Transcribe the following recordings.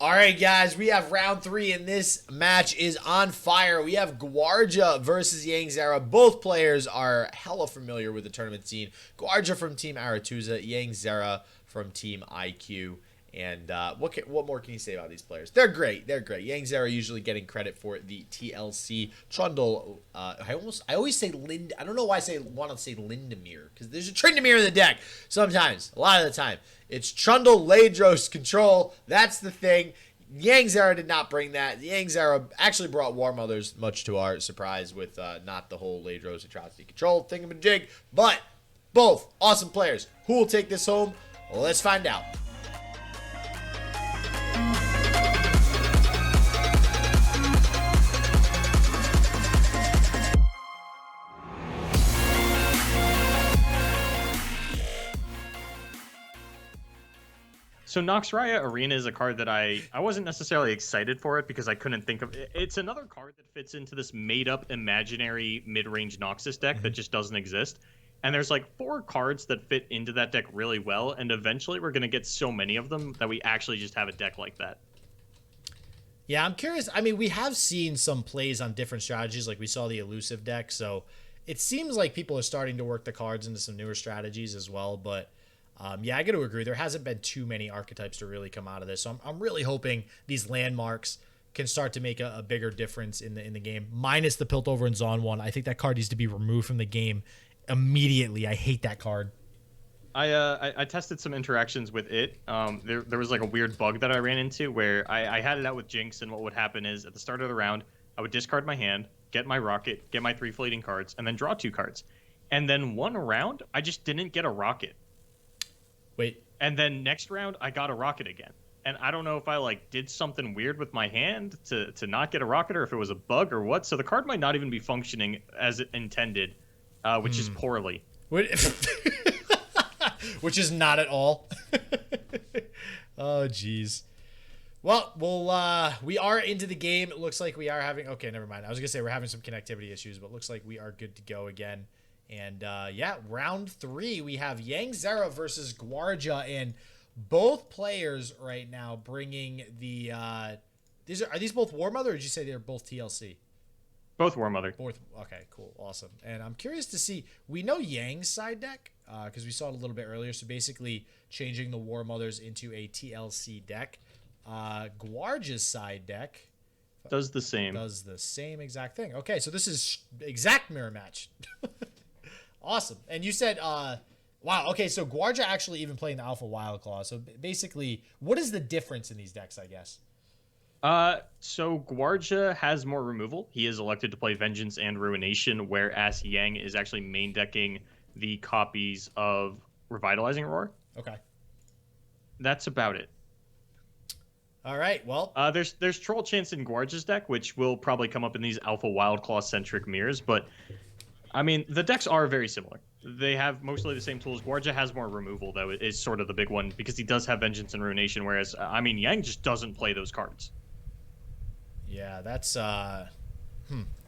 All right, guys, we have round three, and this match is on fire. We have Gvuardya versus Yangzera. Both players are hella familiar with the tournament scene. Gvuardya from Team Aretuza, Yangzera from Team IQ. And what more can you say about these players? They're great. They're great. Yangzera usually getting credit for the TLC Trundle. I always say Lind. I don't know why I want to say Lindemir, because there's a Tryndamere in the deck. Sometimes, a lot of the time, it's Trundle Ladros control. That's the thing. Yangzera did not bring that. Yangzera actually brought War Mothers, much to our surprise, with not the whole Ladros atrocity control thingamajig. But both awesome players. Who will take this home? Well, let's find out. So Noxraya Arena is a card that I wasn't necessarily excited for it because I couldn't think of it. It's another card that fits into this made-up imaginary mid-range Noxus deck that just doesn't exist. And there's like 4 cards that fit into that deck really well, and eventually we're going to get so many of them that we actually just have a deck like that. Yeah, I'm curious. I mean, we have seen some plays on different strategies, like we saw the elusive deck, so it seems like people are starting to work the cards into some newer strategies as well, but yeah, I got to agree. There hasn't been too many archetypes to really come out of this. So I'm really hoping these landmarks can start to make a bigger difference in the game. Minus the Piltover and Zon one. I think that card needs to be removed from the game immediately. I hate that card. I tested some interactions with it. There was like a weird bug that I ran into where I had it out with Jinx, and what would happen is at the start of the round, I would discard my hand, get my rocket, get my 3 fleeting cards, and then draw 2 cards. And then one round, I just didn't get a rocket. Wait. And then next round, I got a rocket again. And I don't know if I like did something weird with my hand to not get a rocket, or if it was a bug or what. So the card might not even be functioning as it intended, which is poorly. Which is not at all. Oh, jeez. Well, we are into the game. It looks like we are having... Okay, never mind. I was going to say we're having some connectivity issues, but it looks like we are good to go again. And yeah, round 3, we have Yangzera versus Gvuardya, and both players right now bringing the... are these both War Mother, or did you say they're both TLC? Both War Mother. Both. Okay, cool. Awesome. And I'm curious to see... We know Yang's side deck, because we saw it a little bit earlier, so basically changing the War Mothers into a TLC deck. Gvuardya's side deck... Does the same. Does the same exact thing. Okay, so this is exact mirror match. Awesome. And you said, wow, okay, so Gvuardya actually even playing the Alpha Wild Claw. So basically, what is the difference in these decks, I guess? So Gvuardya has more removal. He is elected to play Vengeance and Ruination, whereas Yang is actually main decking the copies of Revitalizing Roar. Okay. That's about it. All right, well. There's Troll Chance in Gvuardya's deck, which will probably come up in these Alpha Wild Claw-centric mirrors, but... I mean, the decks are very similar. They have mostly the same tools. Gvuardya has more removal, though, is sort of the big one, because he does have Vengeance and Ruination, whereas, I mean, Yang just doesn't play those cards. Yeah, that's, All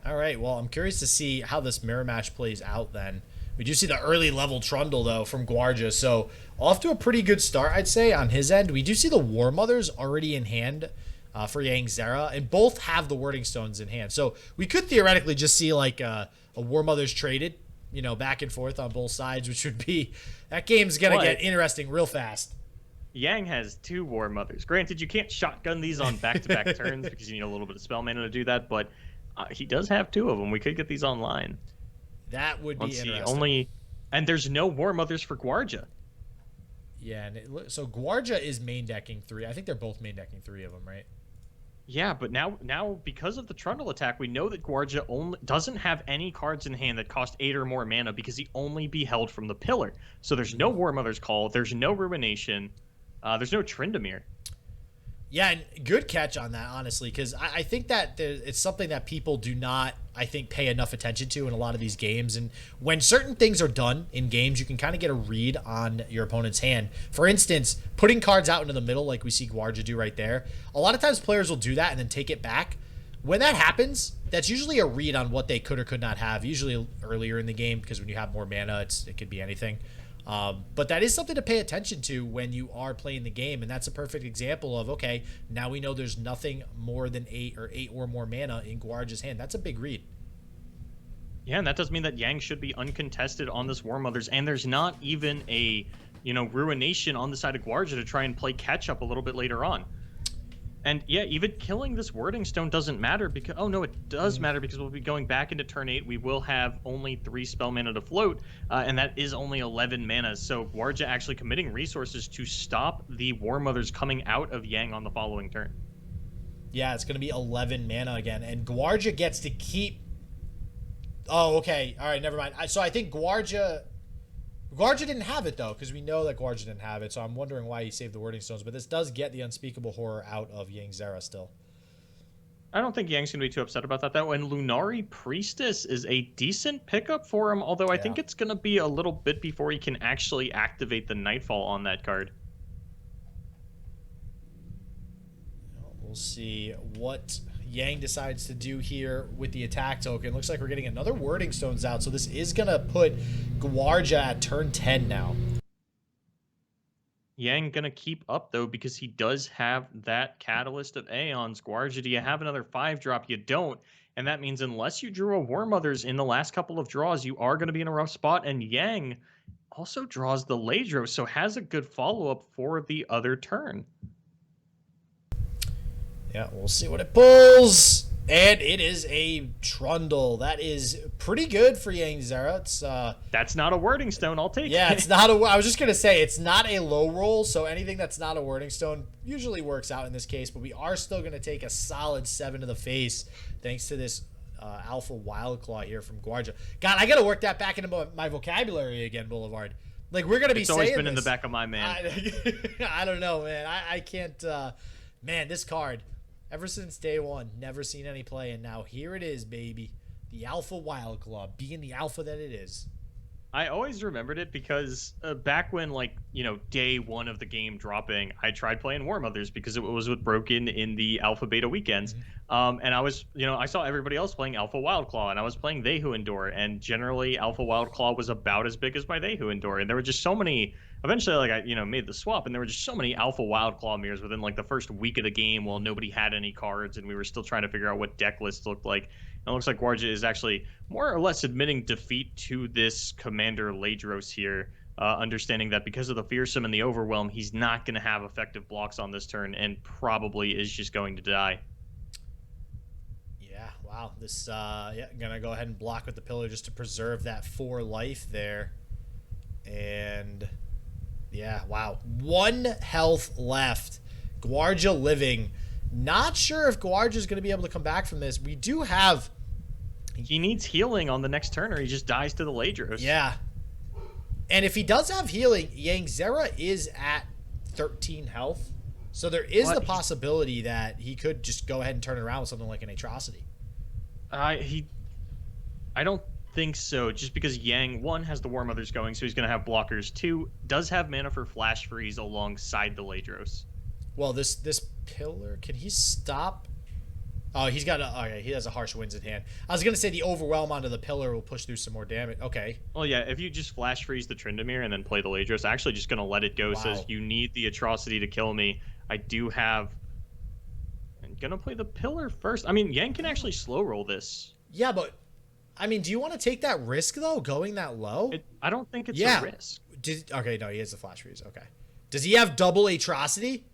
right, well, I'm curious to see how this mirror match plays out, then. We do see the early level Trundle, though, from Gvuardya, so off to a pretty good start, I'd say, on his end. We do see the War Mothers already in hand for Yangzera, and both have the Wording Stones in hand. So we could theoretically just see, like, a War Mothers traded, you know, back and forth on both sides, which would be... That game's going to get interesting real fast. Yang has 2 War Mothers. Granted, you can't shotgun these on back-to-back turns because you need a little bit of spell mana to do that, but he does have 2 of them. We could get these online. That would be interesting. And there's no War Mothers for Gvuardya. Yeah, and so Gvuardya is main decking 3. I think they're both main decking 3 of them, right? Yeah, but now because of the Trundle attack, we know that Gvuardya doesn't have any cards in hand that cost 8 or more mana because he only beheld from the pillar. So there's no War Mother's Call, there's no Ruination, there's no Tryndamere. Yeah, and good catch on that, honestly, because I think that it's something that people do not, I think, pay enough attention to in a lot of these games. And when certain things are done in games, you can kind of get a read on your opponent's hand. For instance, putting cards out into the middle, like we see Gvuardya do right there. A lot of times players will do that and then take it back. When that happens, that's usually a read on what they could or could not have, usually earlier in the game, because when you have more mana, it could be anything. But that is something to pay attention to when you are playing the game, and that's a perfect example of, okay, now we know there's nothing more than 8 or more mana in Gvuardya's hand. That's a big read. Yeah, and that does mean that Yang should be uncontested on this War Mothers, and there's not even a, ruination on the side of Gvuardya to try and play catch-up a little bit later on. And yeah, even killing this Wording Stone doesn't matter because... Oh, no, it does matter because we'll be going back into turn 8. We will have only 3 spell mana to float, and that is only 11 mana. So Gvuardya actually committing resources to stop the War Mothers coming out of Yang on the following turn. Yeah, it's going to be 11 mana again, and Gvuardya gets to keep... Oh, okay. All right, never mind. So I think Gvuardya didn't have it, though, because we know that Gvuardya didn't have it, so I'm wondering why he saved the Wording Stones, but this does get the Unspeakable Horror out of Yangzera still. I don't think Yang's going to be too upset about that, though, and Lunari Priestess is a decent pickup for him, although I think it's going to be a little bit before he can actually activate the Nightfall on that card. We'll see what Yang decides to do here with the attack token. Looks like we're getting another Wording Stones out, so this is going to put Gvuardya at turn 10 now. Yang going to keep up, though, because he does have that Catalyst of Aeons. Gvuardya, do you have another 5-drop? You don't, and that means unless you drew a War Mothers in the last couple of draws, you are going to be in a rough spot, and Yang also draws the Ladros, so has a good follow-up for the other turn. Yeah, we'll see what it pulls. And it is a Trundle. That is pretty good for Yangzera. It's that's not a Wording Stone. I'll take it. Yeah, it's not a... I was just going to say, it's not a low roll, so anything that's not a Wording Stone usually works out in this case, but we are still going to take a solid 7 to the face thanks to this Alpha Wild Claw here from Gvuardya. God, I got to work that back into my vocabulary again, Boulevard. Like, we're going to be saying It's always been this. In the back of my man. I don't know, man. I can't... man, this card... Ever since day one, never seen any play, and now here it is, baby. The Alpha Wild Claw, being the alpha that it is. I always remembered it because back when, day 1 of the game dropping, I tried playing War Mothers because it was with Broken in the Alpha Beta weekends. And I was, I saw everybody else playing Alpha Wild Claw, and I was playing They Who Endure, and generally Alpha Wild Claw was about as big as my They Who Endure, and there were just so many... Eventually, I made the swap, and there were just so many Alpha Wild Claw mirrors within, the first week of the game while nobody had any cards, and we were still trying to figure out what deck lists looked like. And it looks like Gvuardya is actually more or less admitting defeat to this Commander Ladros here, understanding that because of the Fearsome and the Overwhelm, he's not going to have effective blocks on this turn, and probably is just going to die. Yeah, wow. This, going to go ahead and block with the Pillar just to preserve that 4 life there. And... yeah, wow. 1 health left. Gvuardya living. Not sure if Gvuardya is going to be able to come back from this. We do have... He needs healing on the next turn or he just dies to the Ladros. Yeah. And if he does have healing, Yangzera is at 13 health. So there is the possibility that he could just go ahead and turn it around with something like an Atrocity. I don't think so, just because Yang, 1, has the War Mothers going, so he's going to have blockers. 2, does have mana for Flash Freeze alongside the Ladros. Well, this Pillar, can he stop? Oh, he's got okay, he has a Harsh Winds in hand. I was going to say the Overwhelm onto the Pillar will push through some more damage. Okay. Well, yeah, if you just Flash Freeze the Tryndamere and then play the Ladros, actually just going to let it go. Wow. Says, you need the Atrocity to kill me. I do have... I'm going to play the Pillar first. I mean, Yang can actually slow roll this. Yeah, but... I mean, do you want to take that risk, though, going that low? I don't think it's a risk. Okay, no, he has the Flash Freeze. Okay. Does he have double Atrocity?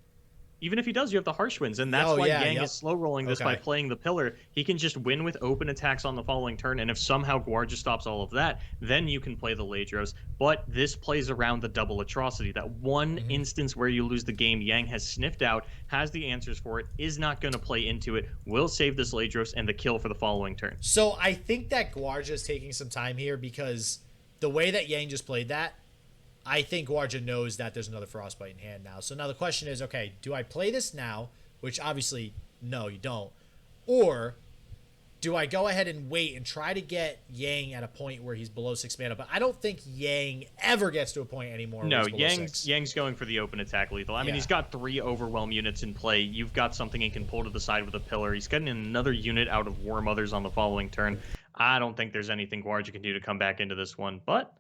Even if he does, you have the Harsh Winds, and that's why Yang is slow rolling this by playing the Pillar. He can just win with open attacks on the following turn, and if somehow Gvuardya stops all of that, then you can play the Ladros. But this plays around the double Atrocity. That one instance where you lose the game, Yang has sniffed out, has the answers for it, is not going to play into it, will save this Ladros and the kill for the following turn. So I think that Gvuardya is taking some time here because the way that Yang just played that, I think Gvuardya knows that there's another Frostbite in hand now. So now the question is, okay, do I play this now? Which obviously, no, you don't. Or do I go ahead and wait and try to get Yang at a point where he's below 6 mana? But I don't think Yang ever gets to a point anymore where he's below 6. Yang's going for the open attack lethal. I mean, he's got 3 Overwhelm units in play. You've got something he can pull to the side with a Pillar. He's getting another unit out of War Mothers on the following turn. I don't think there's anything Gvuardya can do to come back into this one, but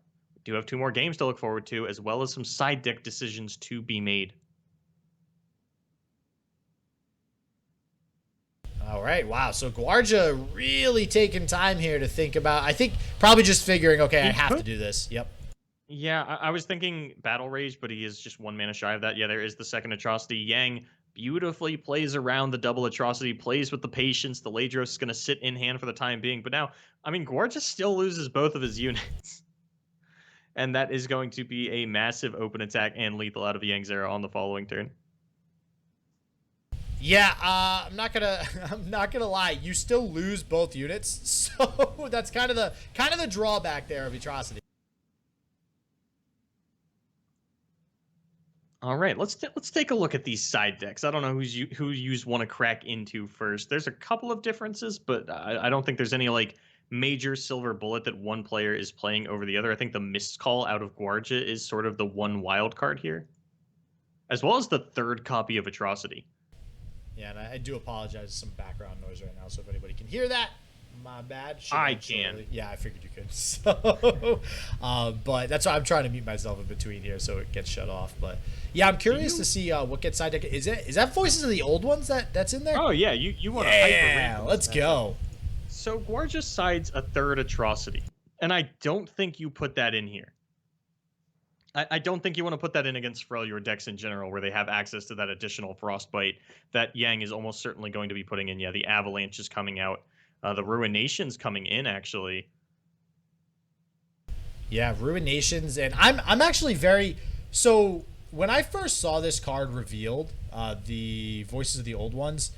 do have 2 more games to look forward to, as well as some side deck decisions to be made. All right, wow. So Gvuardya really taking time here to think about. I think probably just figuring, okay, I have to do this. Yep. Yeah, I was thinking Battle Rage, but he is just 1 mana shy of that. Yeah, there is the second Atrocity. Yang beautifully plays around the double Atrocity, plays with the patience. The Ladros is going to sit in hand for the time being. But now, I mean, Gvuardya still loses both of his units. And that is going to be a massive open attack and lethal out of Yangzera on the following turn. Yeah, I'm not gonna lie. You still lose both units, so that's kind of the drawback there of Atrocity. All right, let's take a look at these side decks. I don't know who you want to crack into first. There's a couple of differences, but I don't think there's any like major silver bullet that one player is playing over the other. I think the Mist Call out of Gvuardya is sort of the one wild card here, as well as the third copy of Atrocity. Yeah, and I do apologize for some background noise right now, so if anybody can hear that, my bad. I can. Yeah, I figured you could. So, but that's why I'm trying to mute myself in between here so it gets shut off. But yeah, I'm curious to see what gets side deck. Is that Voices of the Old Ones that's in there? Oh yeah, you want to hyper let's go. So Gvuardya sides a third Atrocity, and I don't think you put that in here. I don't think you want to put that in against Freljord decks in general, where they have access to that additional Frostbite that Yang is almost certainly going to be putting in. Yeah, the Avalanche is coming out. The Ruination's coming in, actually. Yeah, Ruinations, and I'm actually very... So, when I first saw this card revealed, the Voices of the Old Ones,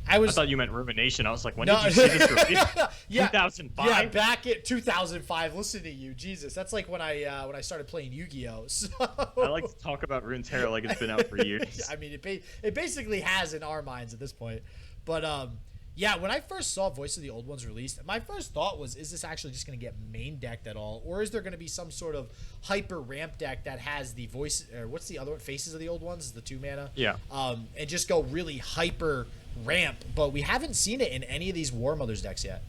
I thought you meant Ruination. I was like, when did you see this revealed? Yeah, 2005? Yeah, back in 2005. Listen to you. Jesus, that's like when I started playing Yu-Gi-Oh! So... I like to talk about Runeterra like it's been out for years. I mean, it basically has in our minds at this point. But, yeah, when I first saw Voice of the Old Ones released, my first thought was, is this actually just going to get main decked at all? Or is there going to be some sort of hyper ramp deck that has the voice, or what's the other one? Faces of the Old Ones, the 2 mana? Yeah. And just go really hyper ramp. But we haven't seen it in any of these War Mothers decks yet.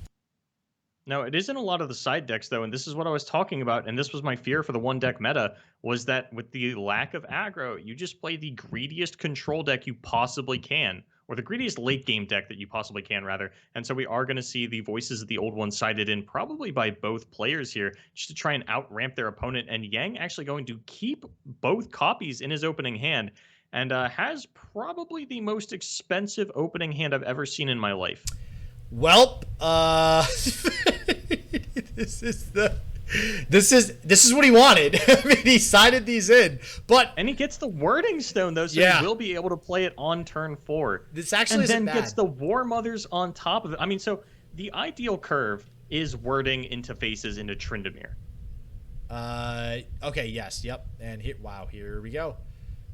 No, it isn't a lot of the side decks, though, and this is what I was talking about, and this was my fear for the one-deck meta, was that with the lack of aggro, you just play the greediest control deck you possibly can, or the greediest late-game deck that you possibly can, rather. And so we are going to see the Voices of the Old Ones sided in probably by both players here, just to try and out-ramp their opponent, and Yang actually going to keep both copies in his opening hand, and has probably the most expensive opening hand I've ever seen in my life. Well, this is what he wanted. I mean, he sided these in, and he gets the Wording Stone though, so he will be able to play it on turn 4. This actually isn't bad. Gets the War Mothers on top of it. I mean, so the ideal curve is Wording into Faces into Tryndamere. Okay, yes, yep, and here we go.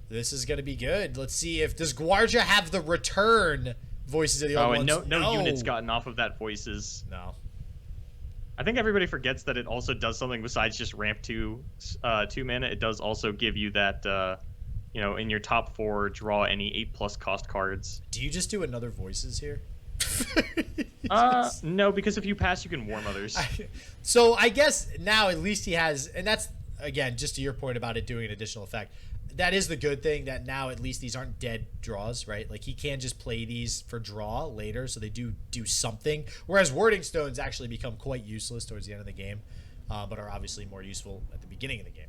This is gonna be good. Let's see if does Gvuardya have the return Voices of the Old Ones. And no units gotten off of that Voices. No. I think everybody forgets that it also does something besides just ramp 2 mana. It does also give you that, in your top 4, draw any 8+ cost cards. Do you just do another Voices here? No, because if you pass, you can War Mothers. So I guess now at least he has, and that's, again, just to your point about it doing an additional effect. That is the good thing, that now at least these aren't dead draws, right? Like, he can just play these for draw later, so they do something. Whereas Wording Stones actually become quite useless towards the end of the game, but are obviously more useful at the beginning of the game.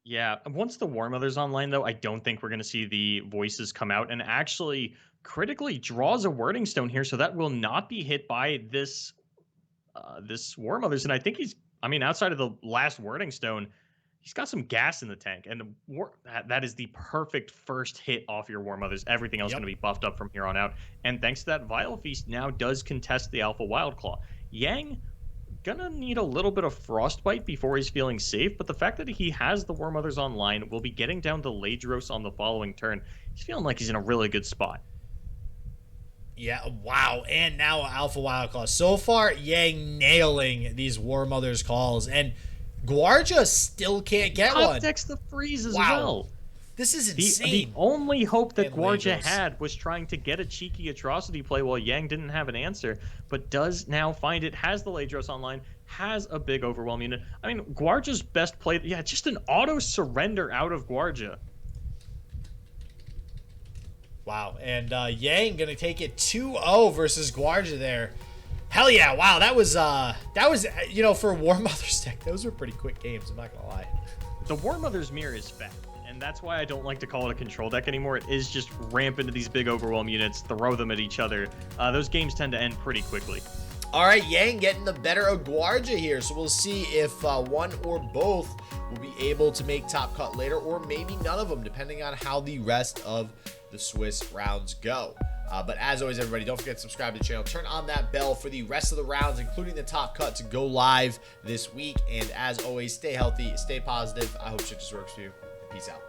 Yeah, once the War Mother's online, though, I don't think we're going to see the Voices come out, and actually critically draws a Wording Stone here, so that will not be hit by this War Mother's. And I think outside of the last Wording Stone, he's got some gas in the tank, and that is the perfect first hit off your War Mothers. Everything else is going to be buffed up from here on out. And thanks to that, Vile Feast now does contest the Alpha Wildclaw. Yang gonna need a little bit of Frostbite before he's feeling safe, but the fact that he has the War Mothers online will be getting down to Ladros on the following turn. He's feeling like he's in a really good spot. Yeah, wow. And now Alpha Wildclaw. So far, Yang nailing these War Mothers calls, and Gvuardya still can't get one. Decks the freeze as well. This is insane. The only hope that Gvuardya had was trying to get a cheeky Atrocity play while Yang didn't have an answer, but does now find it, has the Ladros online, has a big overwhelm unit. I mean, Gvuardya's best play, yeah, just an auto surrender out of Gvuardya. Wow, and Yang gonna take it 2-0 versus Gvuardya there. Hell yeah! Wow, that was you know, for a War Mother's deck, those were pretty quick games. I'm not gonna lie. The War Mother's Mirror is fat, and that's why I don't like to call it a control deck anymore. It is just ramp into these big overwhelm units, throw them at each other. Those games tend to end pretty quickly. All right, Yang getting the better of Gvuardya here, so we'll see if one or both will be able to make top cut later, or maybe none of them, depending on how the rest of the Swiss rounds go. But as always, everybody, don't forget to subscribe to the channel. Turn on that bell for the rest of the rounds, including the top cut, to go live this week. And as always, stay healthy, stay positive. I hope shit just works for you. Peace out.